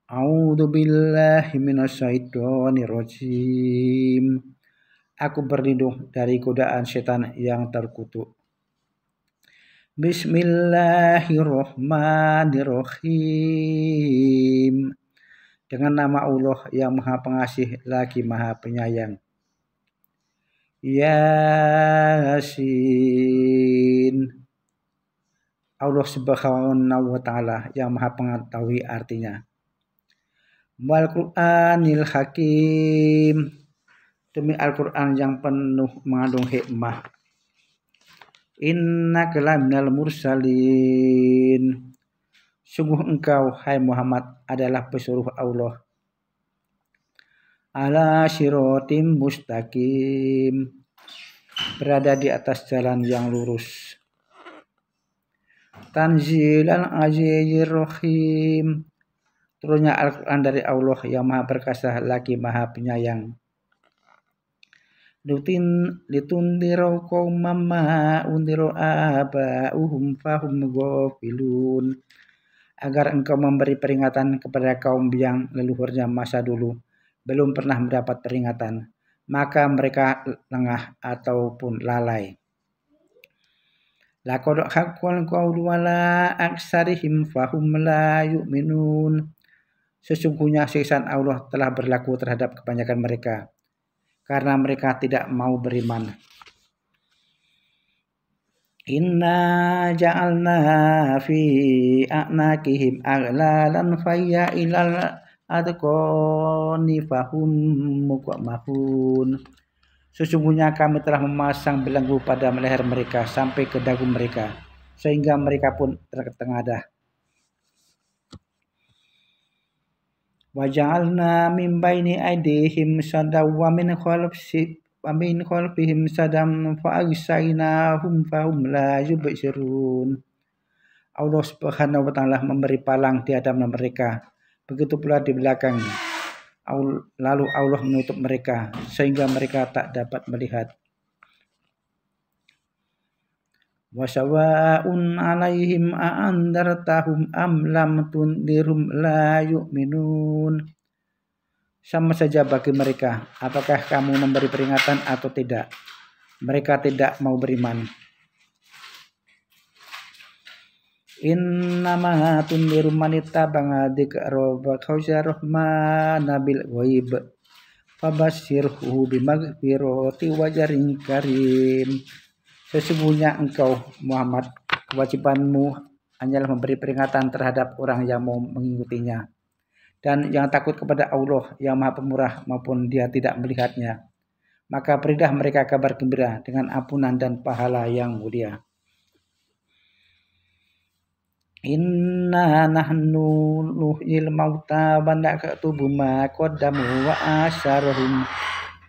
A'udzu billahi minasyaitonir rajim. Aku berlindung dari godaan setan yang terkutuk. Bismillahirrahmanirrahim. Dengan nama Allah yang Maha Pengasih lagi Maha Penyayang. Yasin. Allah Subhanahu wa taala yang Maha mengetahui artinya. Wal Qur'anil Hakim. Demi Al-Qur'an yang penuh mengandung hikmah. Innaka laminal mursalin. Sungguh engkau hai Muhammad adalah pesuruh Allah. Ala siratim mustaqim. Berada di atas jalan yang lurus. Tanzilal azizir rahim. Turunnya Al-Quran dari Allah yang Maha Perkasa lagi Maha Penyayang. Litundirau qauman ma undiru aba'uhum fahum ghafilun. Agar engkau memberi peringatan kepada kaum yang leluhurnya masa dulu belum pernah mendapat peringatan, maka mereka lengah ataupun lalai. Laqad haqqal qawlu ala aksarihim fahum la yu'minun. Sesungguhnya siksaan Allah telah berlaku terhadap kebanyakan mereka, karena mereka tidak mau beriman. Inna ja'alna fi a'naqihim aghlalan fayya ilal adqani fahum muqmahun. Sesungguhnya kami telah memasang belenggu pada leher mereka sampai ke dagu mereka, sehingga mereka pun tertengadah. Waja'alna min baini aydihim sadam wa min khalfihim sadam fa agsaynahum fahum la yubsirun. Allah Subhanahu wa taala memberi palang di hadapan mereka, begitu pula di belakang. Lalu Allah menutup mereka sehingga mereka tak dapat melihat. Wasawa'un 'alaihim a'andartahum am lam tundirum la yu'minun. Sama saja bagi mereka, apakah kamu memberi peringatan atau tidak, mereka tidak mau beriman. Innama tundiru man ittaba'adh dzikra wa khasya rahmana bil ghaib fabasyirhu bimaghfirati wa ajrin karim. Sesungguhnya engkau Muhammad, kewajibanmu hanyalah memberi peringatan terhadap orang yang mau mengikutinya dan yang takut kepada Allah yang Maha Pemurah maupun dia tidak melihatnya. Maka berilah mereka kabar gembira dengan ampunan dan pahala yang mulia. Inna nahnu nuhyil mauta wa naktubu ma qaddamu wa asharahum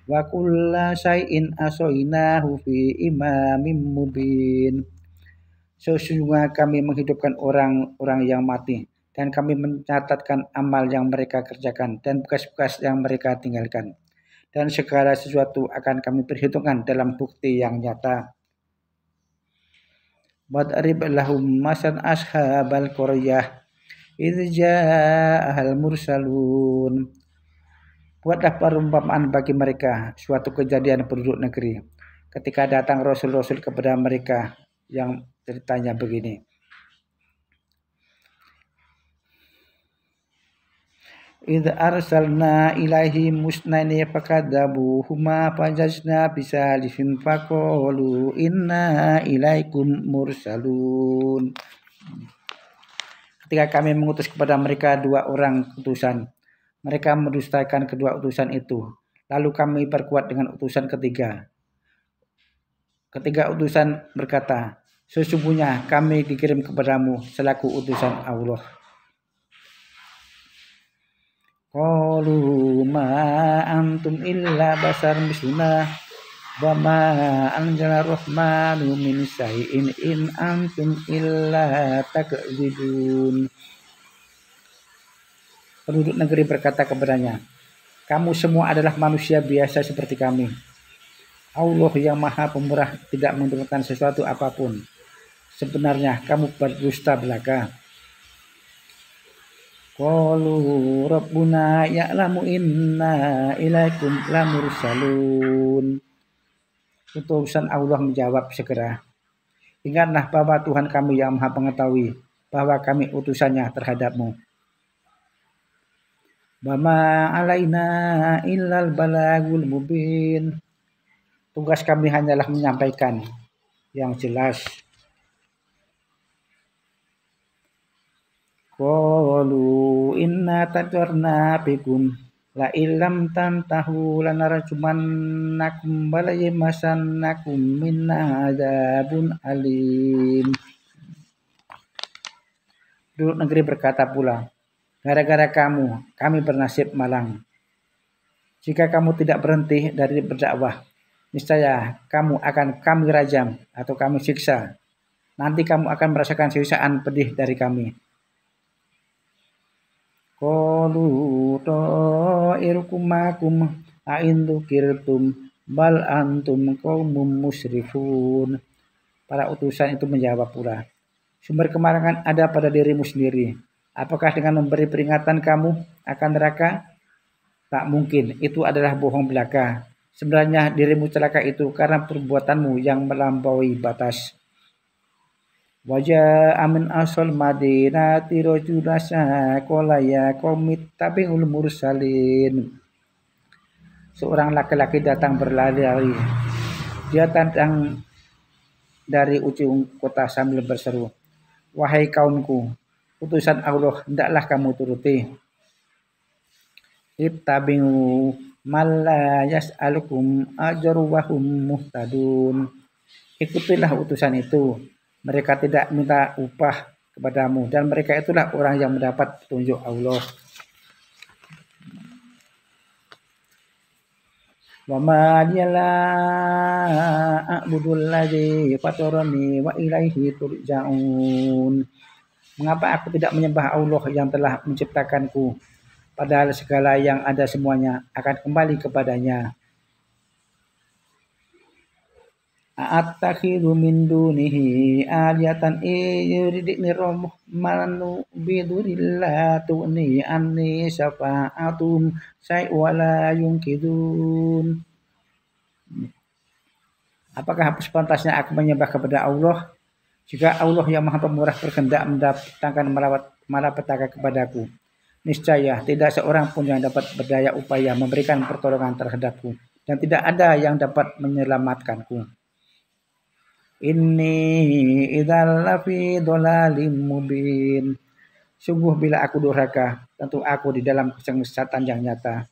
wa kulla syai'in ahsaynahu fi imamin mubin. Sesungguhnya kami menghidupkan orang-orang yang mati dan kami mencatatkan amal yang mereka kerjakan dan bekas-bekas yang mereka tinggalkan, dan segala sesuatu akan kami perhitungkan dalam bukti yang nyata. Wadrib lahum masan ashabal qaryah idz ja'al mursalun. Buatlah perumpamaan bagi mereka suatu kejadian penduduk negeri ketika datang rasul-rasul kepada mereka, yang ceritanya begini. Idz arsalna ilaihi musnaini fakadzabuhuma fajazna bisalifin faqalu inna ilaikum mursalun. Ketika kami mengutus kepada mereka 2 orang utusan, mereka mendustakan kedua utusan itu. Lalu kami perkuat dengan utusan ketiga. Ketiga utusan berkata, sesungguhnya kami dikirim kepadamu selaku utusan Allah. Qalu ma antum illa basar misluna wa ma anzala rahmanu min syai'in in antum illa takdzibun. Penduduk negeri berkata kepadanya, kamu semua adalah manusia biasa seperti kami. Allah yang Maha Pemurah tidak menurunkan sesuatu apapun. Sebenarnya kamu berdusta belaka. Qalu rabbuna ya'lamu inna ilaikum lamursalun. Utusan Allah menjawab segera. Ingatlah bahwa Tuhan kami yang Maha Pengetahui bahwa kami utusannya terhadapmu. Bama alaina illal balagul mubin. Tugas kami hanyalah menyampaikan yang jelas. Qalu inna tajarna bikum la illam tantahu lanarjumannakum balayamassannakum minna adzabun alim. Penduduk negeri berkata pula, gara-gara kamu, kami bernasib malang. Jika kamu tidak berhenti dari berdakwah, niscaya kamu akan kami rajam atau kami siksa. Nanti kamu akan merasakan siksaan pedih dari kami. Qalu ta'irukum ma'akum a'in dzukirtum bal antum qaumun musrifun. Para utusan itu menjawab pula, sumber kemalangan ada pada dirimu sendiri. Apakah dengan memberi peringatan kamu akan neraka? Tak mungkin, itu adalah bohong belaka. Sebenarnya dirimu celaka itu karena perbuatanmu yang melampaui batas. Wajah amin asal madinati rajulasa qala ya qaumi tabi'ul mursalin. Seorang laki-laki datang berlari-lari. Dia datang dari ujung kota sambil berseru, wahai kaumku, utusan Allah hendaklah kamu turuti. Ittabi'u man la yas'alukum ajru wa hum muhtadun. Ikutilah utusan itu. Mereka tidak minta upah kepadamu dan mereka itulah orang yang mendapat petunjuk Allah. Wa ma la a'budul ladzi fatarani wa ilaihi turja'un. Mengapa aku tidak menyembah Allah yang telah menciptakanku, padahal segala yang ada semuanya akan kembali kepadanya. A'attakhidhu min dunihi aliyatan yuridni rahmanu bidurilla tu'ni anni syafa'atum syai'wala yungkidun. Apakah sepantasnya aku menyembah kepada Allah jika Allah yang Maha Pemurah berkehendak mendatangkan malapetaka kepadaku? Niscaya tidak seorang pun yang dapat berdaya upaya memberikan pertolongan terhadapku dan tidak ada yang dapat menyelamatkanku. Inni idzal lafi dhalalim mubin. Sungguh bila aku durhaka, tentu aku di dalam kesesatan yang nyata.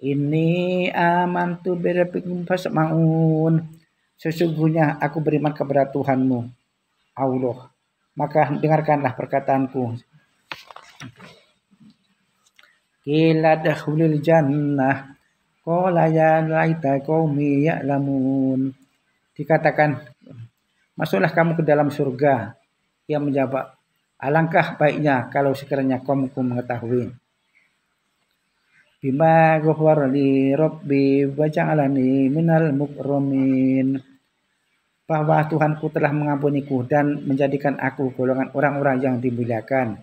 Inni amantu bi rabbikum fasma'un. Sesungguhnya aku beriman kepada Tuhanmu, Allah. Maka dengarkanlah perkataanku. Qila dakhulil jannah. Qala ya laita qaumi ya'lamun. Dikatakan, masuklah kamu ke dalam surga. Ia menjawab, alangkah baiknya kalau sekiranya kaumku mengetahui. Bima ghafara li rabbi wa ja'alani minal mukramin. Bahwa Tuhanku telah mengampuniku dan menjadikan aku golongan orang-orang yang dimuliakan.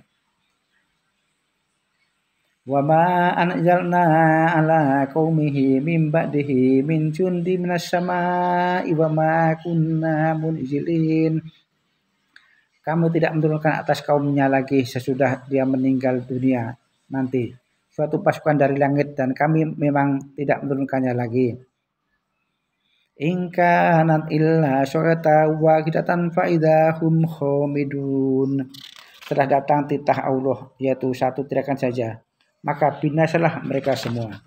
Wa ma anzalna ala qaumihi min ba'dihi min jundi minas sama'i wa ma kunna munzilin. Kami tidak menurunkan atas kaumnya lagi sesudah dia meninggal dunia nanti suatu pasukan dari langit dan kami memang tidak menurunkannya lagi. In kanat illa syurata wahidatan fa idahum khamidun. Setelah datang titah Allah yaitu satu teriakan saja, maka binasalah mereka semua.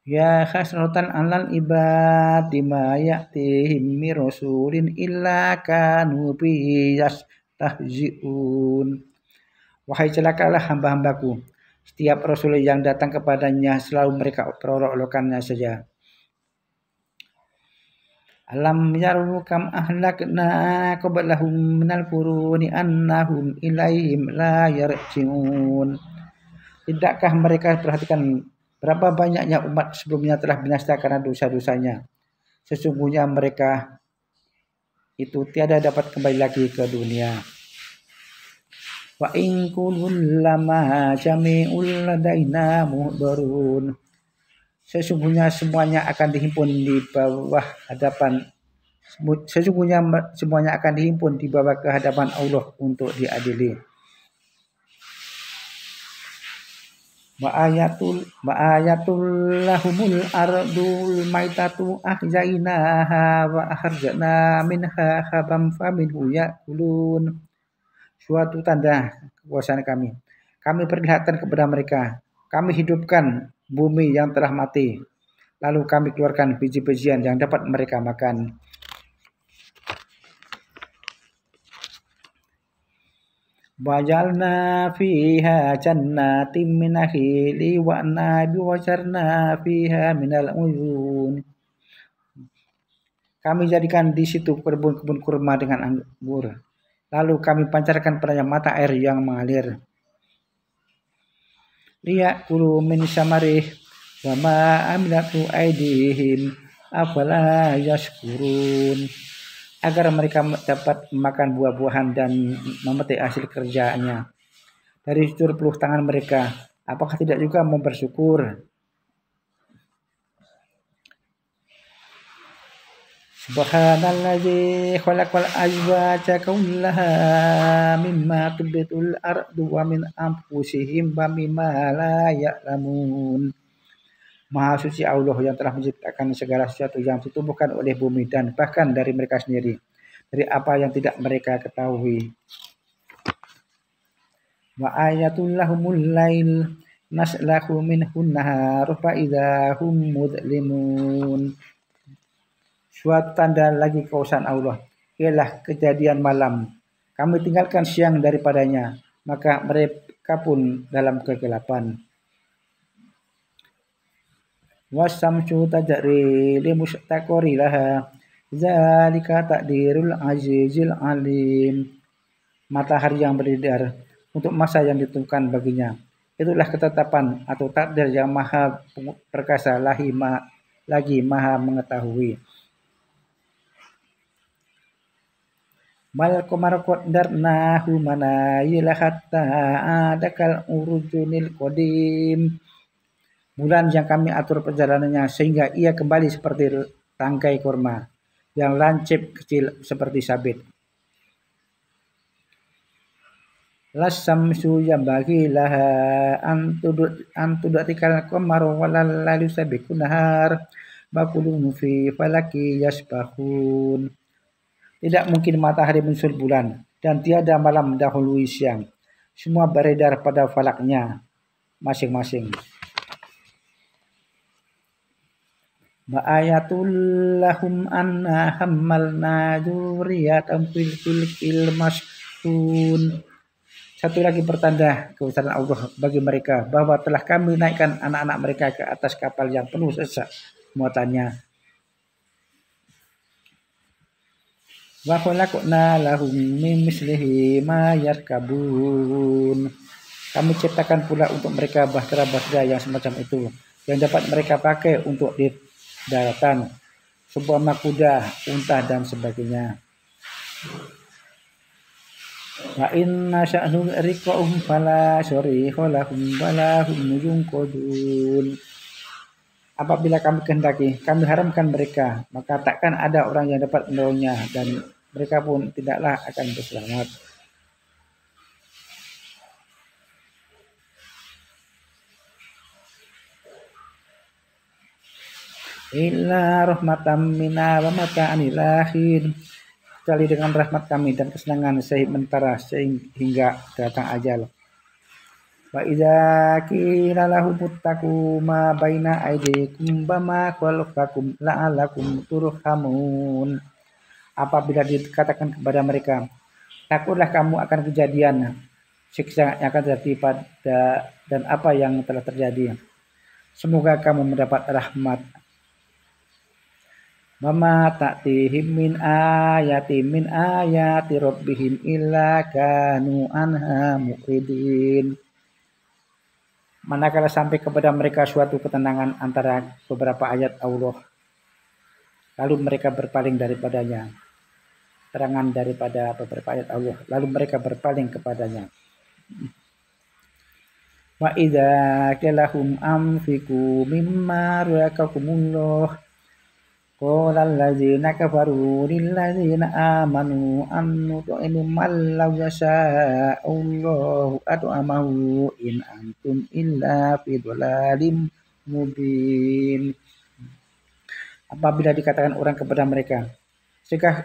Ya khasratan 'alal ibadi ma ya'tihim mir rasulin illa kanu bi yastahzi'un. Wahai celakalah hamba-hambaku, setiap rasul yang datang kepadanya selalu mereka perolok-olokannya saja. Alam yaru kam ahlakna qablahum minal quruni annahum ilaihim la yarji'un. Tidakkah mereka perhatikan berapa banyaknya umat sebelumnya telah binasa karena dosa-dosanya? Sesungguhnya mereka itu tiada dapat kembali lagi ke dunia. Wa in kullun lama jami'ul ladaina muhdharun. Sesungguhnya semuanya akan dihimpun di bawah hadapan sesungguhnya semuanya akan dihimpun di bawah kehadapan Allah untuk diadili. Ma'ayatul lahumul ardul maitatu ahyainaha wa akhrajna minha habam faminhu ya'kulun. Suatu tanda kekuasaan kami. Kami perlihatkan kepada mereka. Kami hidupkan bumi yang telah mati. Lalu kami keluarkan biji-bijian yang dapat mereka makan. Wajalna fiha jannatin min nakhili wa anabi wa jarna fiha minal uyun. Kami jadikan di situ kebun-kebun kurma dengan anggur. Lalu kami pancarkan padanya mata air yang mengalir. Liya'kulu min samarih wa ma amilatu aydihim afala yashkurun. Agar mereka dapat makan buah-buahan dan memetik hasil kerjanya dari 70 tangan mereka. Apakah tidak juga mau bersyukur? Subhanalladzi khalaqal azwaja kullaha mimma tubitul ardu wa min anfusihim wa mimma la ya'lamun. Maha suci Allah yang telah menciptakan segala sesuatu yang ditumbuhkan oleh bumi dan bahkan dari mereka sendiri, dari apa yang tidak mereka ketahui. Wa ayatul lahumul lail naslahu minhun nahar fa idahum mudlimun. Suatu tanda lagi kekuasaan Allah ialah kejadian malam. Kami tinggalkan siang daripadanya, maka mereka pun dalam kegelapan. Wasamsu tajri limustaqori laha zalika takdirul azizil alim. Matahari yang beredar untuk masa yang ditentukan baginya, itulah ketetapan atau takdir yang maha perkasa lagi maha mengetahui. Mal qamara qaddarnahu manazila hatta adakal urujunil qadim. Bulan yang kami atur perjalanannya sehingga ia kembali seperti tangkai kurma yang lancip kecil seperti sabit. Las-samsu yambaghi laha an tudrikal qamara walal lailu sabiqun nahar wa kullun fi falaki yasbahun. Tidak mungkin matahari menyusul bulan dan tiada malam mendahului siang. Semua beredar pada falaknya masing-masing. Ma'ayatul lahum anna hammalna dzurriyyatan fil fulkil mashhun. Satu lagi pertanda kebesaran Allah bagi mereka bahwa telah kami naikkan anak-anak mereka ke atas kapal yang penuh sesak muatannya. Wa khalaqna lahum min mislihi ma yarkabun. Kami ciptakan pula untuk mereka bahtera-bahtera yang semacam itu yang dapat mereka pakai untuk di daratan, sebuah kuda, unta dan sebagainya. Wa inna sya'nu riqahum fala syariha lahum wala hum yunqadun. Apabila kami kehendaki, kami haramkan mereka, maka takkan ada orang yang dapat menolongnya dan mereka pun tidaklah akan berselamat. Illa rahmatam minna wa mata'an ilahin. Kecuali dengan rahmat kami dan kesenangan sementara sehingga datang ajal. Wa idza qila lahum ittaqu ma baina aydikum wa ma khalfakum la'allakum turhamun. Apabila dikatakan kepada mereka, takutlah kamu akan kejadian siksa yang akan terjadi pada dan apa yang telah terjadi. Semoga kamu mendapat rahmat. Mama ta'tihim min ayati rabbihim illa kanu anha muqridin. Manakala sampai kepada mereka suatu ketenangan antara beberapa ayat Allah, lalu mereka berpaling daripadanya. Terangan daripada beberapa ayat Allah, lalu mereka berpaling kepadanya. Wa idza kalahum anfiqu mimma razaqakumullah qala allazina kafaru lil ladzina amanu an nut'imu man law yasha'allahu at'amahu in antum illa fi dhalalim mubin. Apabila dikatakan orang kepada mereka,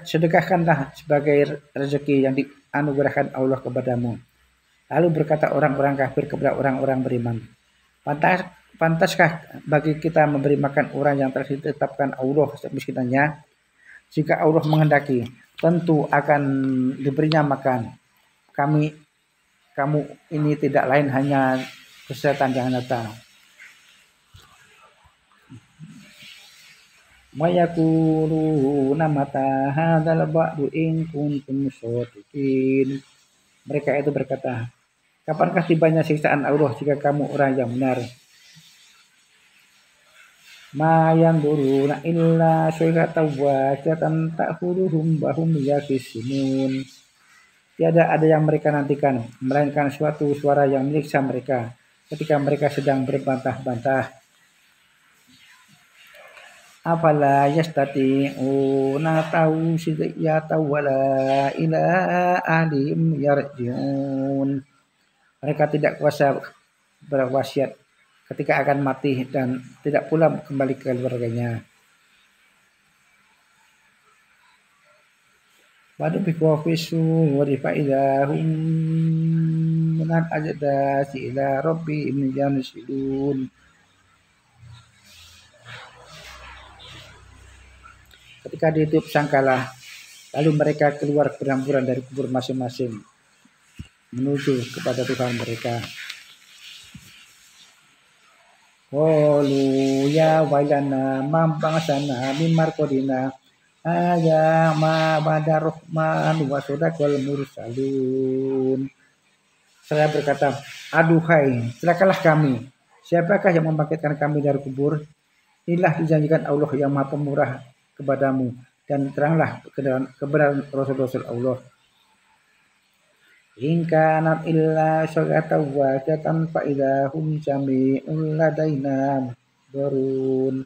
sedekahkanlah sebagai rezeki yang dianugerahkan Allah kepadamu. Lalu berkata orang-orang kafir kepada orang-orang beriman, pantaskah bagi kita memberi makan orang yang telah ditetapkan Allah semiskinannya? Jika Allah menghendaki, tentu akan diberinya makan. Kamu ini tidak lain hanya kesehatan yang nyata. Wa yaquluna mata hadzal ba'du in kuntum shadiqin. Mereka itu berkata, kapankah tibanya siksaan Allah jika kamu orang yang benar? Ma yanzuruna illa sayhatan wahidatan ta'khudhuhum wa hum yakhisimun. Tiada ada yang mereka nantikan, melainkan suatu suara yang menyiksa mereka ketika mereka sedang berbantah-bantah. Afala yastati'una tawsiyata wala ila alim yarji'un. Mereka tidak kuasa berwasiat ketika akan mati dan tidak pula kembali ke keluarganya. Pada fikwa fisuri fa'idahum minal ajdasi ila rabbihim yansilun. Ketika ditiup sangkalah, lalu mereka keluar berhamburan dari kubur masing-masing menuju kepada Tuhan mereka. Qalu ya wailana man ba'atsana min marqadina aya ma badar rahman wa sadaqal mursalun. Saya berkata, aduhai, celakalah kami. Siapakah yang membangkitkan kami dari kubur? Inilah dijanjikan Allah yang Maha Pemurah kepadamu dan teranglah kebenaran Rasul-Rasul Allah. In kanat illa syagatan wajatan fa idahum jami'un ladaina muhdarun.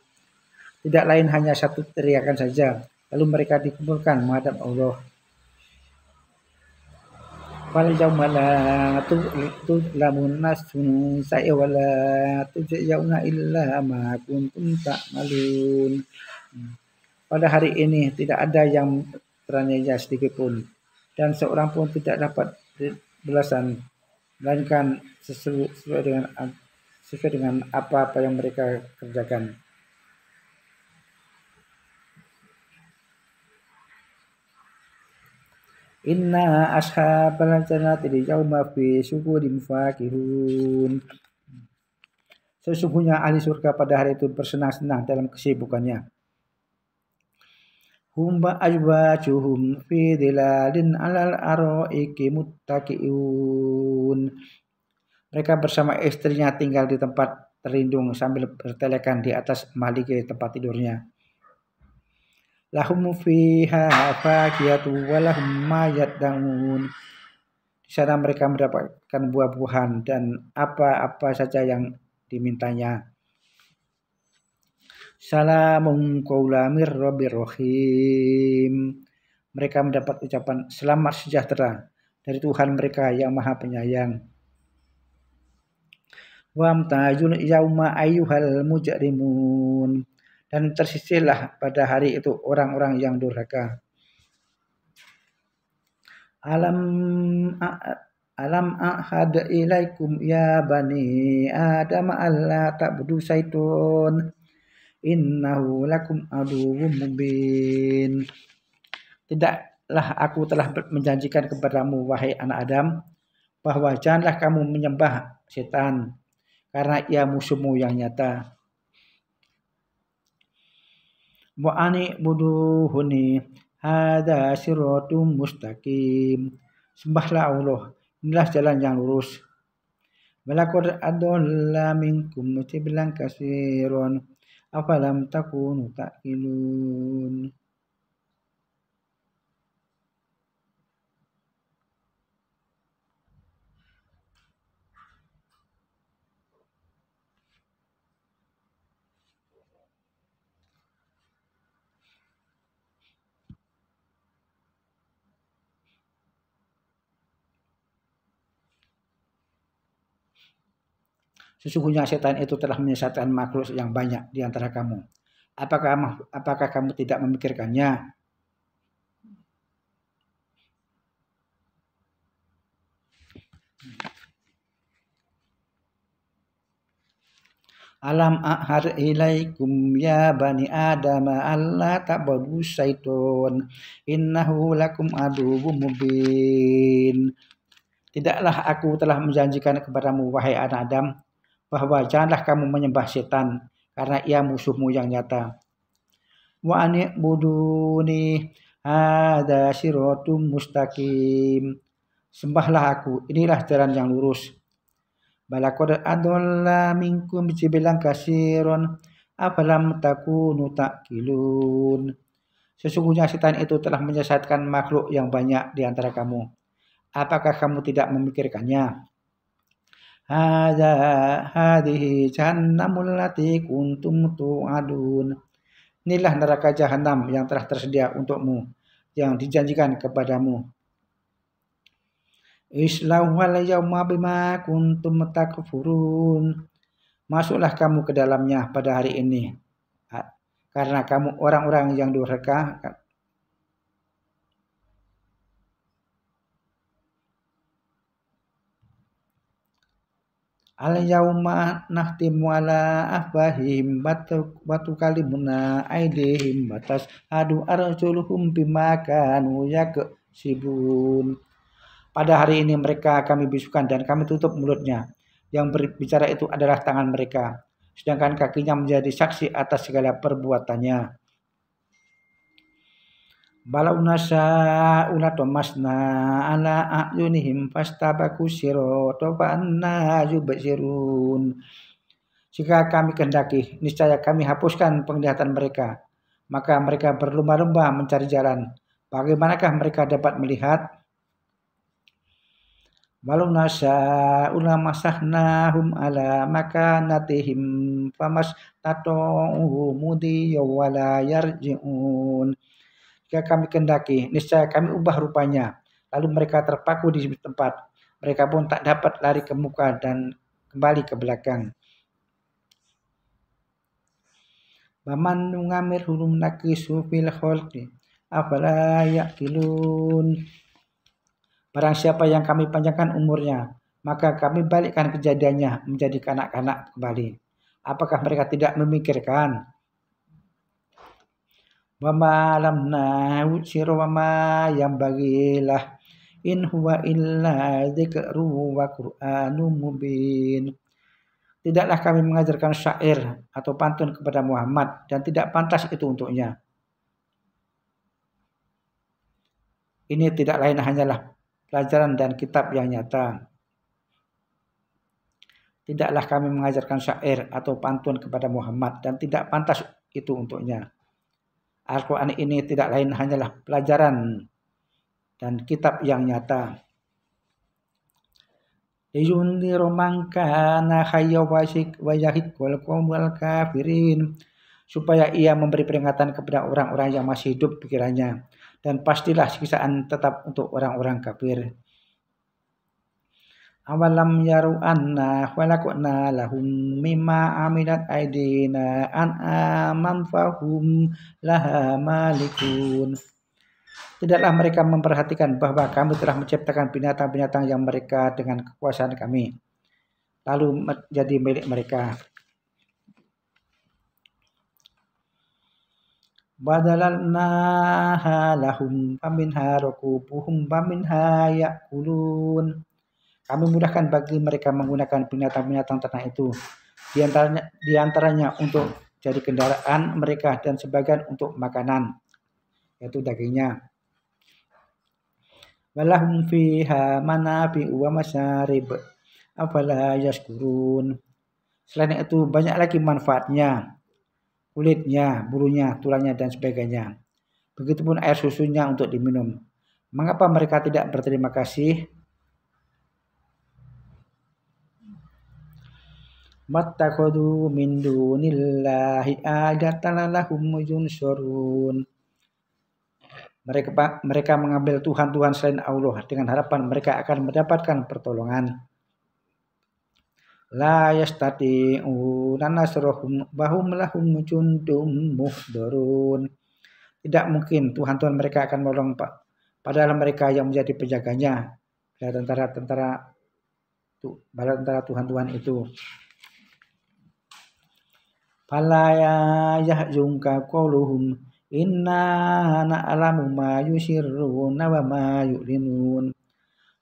Tidak lain hanya satu teriakan saja, lalu mereka dikumpulkan menghadap Allah. Fal yawma la tuzlamun nafsun syai'an wa la tujzauna illa ma kuntum ta'malun. Pada hari ini tidak ada yang teraniaya sedikit pun, dan seorang pun tidak dapat belasan, melainkan sesuai dengan apa-apa yang mereka kerjakan. Inna ashabal jannati yauma fi syukurin fakihun. Sesungguhnya ahli surga pada hari itu bersenang-senang dalam kesibukannya. Hum azwajuhum fi dhilalin 'alal araiki muttaqiun. Mereka bersama istrinya tinggal di tempat terlindung sambil bertelekan di atas mahligai tempat tidurnya. Lahum fiha fakiyatu wa lahum ma yad'un. Di sana mereka mendapatkan buah-buahan dan apa-apa saja yang dimintanya. Salamun qaulan mir rabbir rahim. Mereka mendapat ucapan selamat sejahtera dari Tuhan mereka yang Maha Penyayang. Wamtazul yauma ayyuhal mujrimun. Dan tersisihlah pada hari itu orang-orang yang durhaka. Alam ahad ilaikum ya bani adam alla ta'budu syaitun innahu lakum aduwwum mubin. Tidaklah aku telah menjanjikan kepadamu wahai anak Adam bahwa janganlah kamu menyembah setan karena ia musuhmu yang nyata. Wa ani buduhuni hadza siratum mustaqim. Sembahlah Allah, inilah jalan yang lurus. Walaqad adalla minkum jibilan katsiran afalam takunu ta'qilun. Sesungguhnya setan itu telah menyesatkan makhluk yang banyak di antara kamu. Apakah kamu tidak memikirkannya? Alam a'had ilaikum ya bani Adam alla ta'budu syaiton innahu lakum aduwwum mubin. Tidaklah aku telah menjanjikan kepadamu wahai anak Adam bahwa janganlah kamu menyembah setan karena ia musuhmu yang nyata. Wa ani'buduni hadza siratum mustaqim. Sembahlah aku, inilah jalan yang lurus. Balaqad adalla minkum jibilan katsiron afalam takunu taqilun. Sesungguhnya setan itu telah menyesatkan makhluk yang banyak di antara kamu. Apakah kamu tidak memikirkannya? Hadhihi jahannamul lati kuntum tu'adun. Inilah neraka jahanam yang telah tersedia untukmu, yang dijanjikan kepadamu. Islauhal yauma bima kuntum takfurun. Masuklah kamu ke dalamnya pada hari ini, karena kamu orang-orang yang durhaka. Al yauma nahtimu ala afwahihim wa tukallimuna aydihim batas adu arjuluhum bima kanu yaksibun. Pada hari ini mereka kami bisukan dan kami tutup mulutnya. Yang berbicara itu adalah tangan mereka, sedangkan kakinya menjadi saksi atas segala perbuatannya. Balau nasya'u latamasna ala a'yunihim fastabaku sirata fa anna yubsirun. Jika kami kehendaki, niscaya kami hapuskan penglihatan mereka, maka mereka berlomba-lomba mencari jalan. Bagaimanakah mereka dapat melihat? Walau nasya'u lamasahnahum ala makanatihim famastato'u mudiya wala yarji'un. Jika kami kehendaki, niscaya kami ubah rupanya, lalu mereka terpaku di tempat. Mereka pun tak dapat lari ke muka dan kembali ke belakang. Baman nungamir hulum nakisu fil khalqi afala yaqilun. Barang siapa yang kami panjangkan umurnya, maka kami balikkan kejadiannya menjadi kanak-kanak kembali. Apakah mereka tidak memikirkan? Wa ma lamna usiru wa ma yang bagilah in huwa illa dzikru wa qur'anum mubin. Tidaklah kami mengajarkan syair atau pantun kepada Muhammad dan tidak pantas itu untuknya. Ini tidak lain hanyalah pelajaran dan kitab yang nyata. Tidaklah kami mengajarkan syair atau pantun kepada Muhammad dan tidak pantas itu untuknya. Al-Quran ini tidak lain hanyalah pelajaran dan kitab yang nyata. Liyundiru man kana hayya wa yahiqqal qaumul kafirin. Supaya ia memberi peringatan kepada orang-orang yang masih hidup pikirannya. Dan pastilah siksaan tetap untuk orang-orang kafir. Awalam yaru anna khalaqna lahum mimma amilat aydina an'aman fahum laha malikun. Tidaklah mereka memperhatikan bahwa kami telah menciptakan binatang-binatang yang mereka dengan kekuasaan kami, lalu menjadi milik mereka. Badalalnaha lahum faminha rakubuhum faminha ya'kulun. Kami mudahkan bagi mereka menggunakan binatang-binatang ternak itu. Di antaranya untuk jadi kendaraan mereka dan sebagian untuk makanan, yaitu dagingnya. Walahum fiha manafi'u wa masyarib afala yashkurun. Selain itu banyak lagi manfaatnya. Kulitnya, bulunya, tulangnya, dan sebagainya. Begitupun air susunya untuk diminum. Mengapa mereka tidak berterima kasih? Mattakhadhu min dunillahi ayatan lahum yunsurun. Mereka mengambil Tuhan-Tuhan selain Allah dengan harapan mereka akan mendapatkan pertolongan. la yastati'una nasrahum bahum lahum jundum muhdharun. Tidak mungkin Tuhan-Tuhan mereka akan menolong Pak. Padahal mereka yang menjadi penjaganya. Tentara-tentara Tuhan-Tuhan itu. Fala yahzunka qauluhum inna na'lamu ma yusirruna wa ma yu'linun.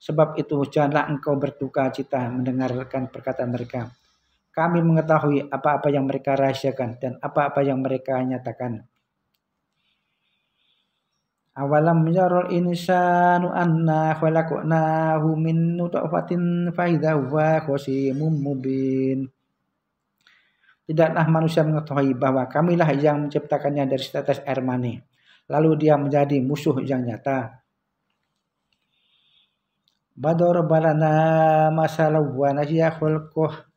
Sebab itu janganlah engkau berduka cita mendengarkan perkataan mereka. Kami mengetahui apa-apa yang mereka rahasiakan dan apa-apa yang mereka nyatakan. Awalam yarul insanu anna khalaqnahu min nutfatin fa idza huwa khasimun mubin. Tidaklah manusia mengetahui bahwa kamilah yang menciptakannya dari setetes air mani. Lalu dia menjadi musuh yang nyata. Bador balana masalah wa nasiya khulquh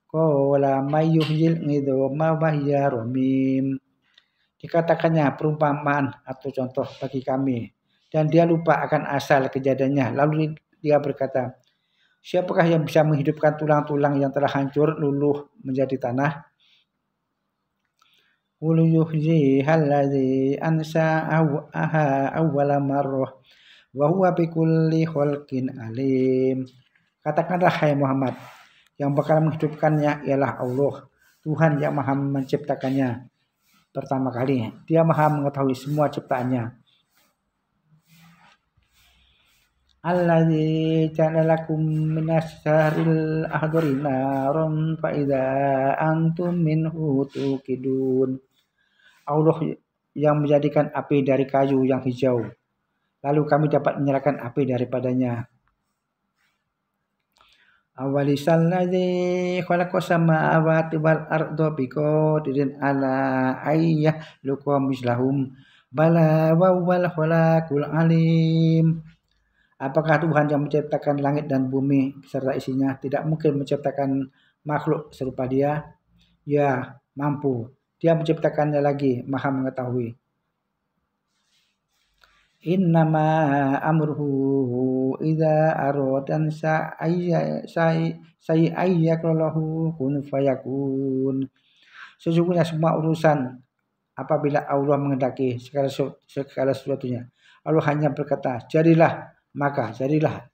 qala may yuhyil idhama wa hiya ramim. Dikatakannya perumpamaan atau contoh bagi kami. Dan dia lupa akan asal kejadiannya. Lalu dia berkata, siapakah yang bisa menghidupkan tulang-tulang yang telah hancur luluh menjadi tanah? Qul yuhyiha allazi ansa'aha awwala marrah wa huwa bikulli khalqin alim. Katakanlah hai Muhammad, yang bakal menghidupkannya ialah Allah, Tuhan yang Maha menciptakannya pertama kali. Dia Maha mengetahui semua ciptaannya. Allazi ja'ala lakum minas syaril ahdari naron fa idza antum minhu tuqidun. Allah yang menjadikan api dari kayu yang hijau. Lalu kami dapat menyalakan api daripadanya. Awalisal ladzi khalaqas samawati wal arda biqadirin ala ayyah luqa mislahum bala wa wal khalaqul alim. Apakah Tuhan yang menciptakan langit dan bumi beserta isinya tidak mungkin menciptakan makhluk serupa Dia? Ya, mampu. Dia menciptakannya lagi, Maha mengetahui. Innama amruhu idza aradan sayyaqalahu kun fayakun. Sesungguhnya semua urusan apabila Allah menghendaki segala sesuatunya, Allah hanya berkata, jadilah, maka jadilah.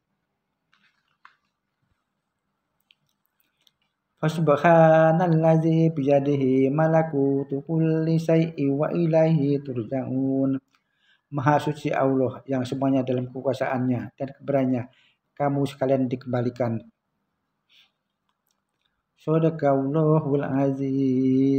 Fasubhanalladzi biyadihi malakutu kulli syai'in wa ilaihi turja'un. Maha suci Allah yang semuanya dalam kekuasaannya dan keberaniannya kamu sekalian dikembalikan. Shadaqallahul azim.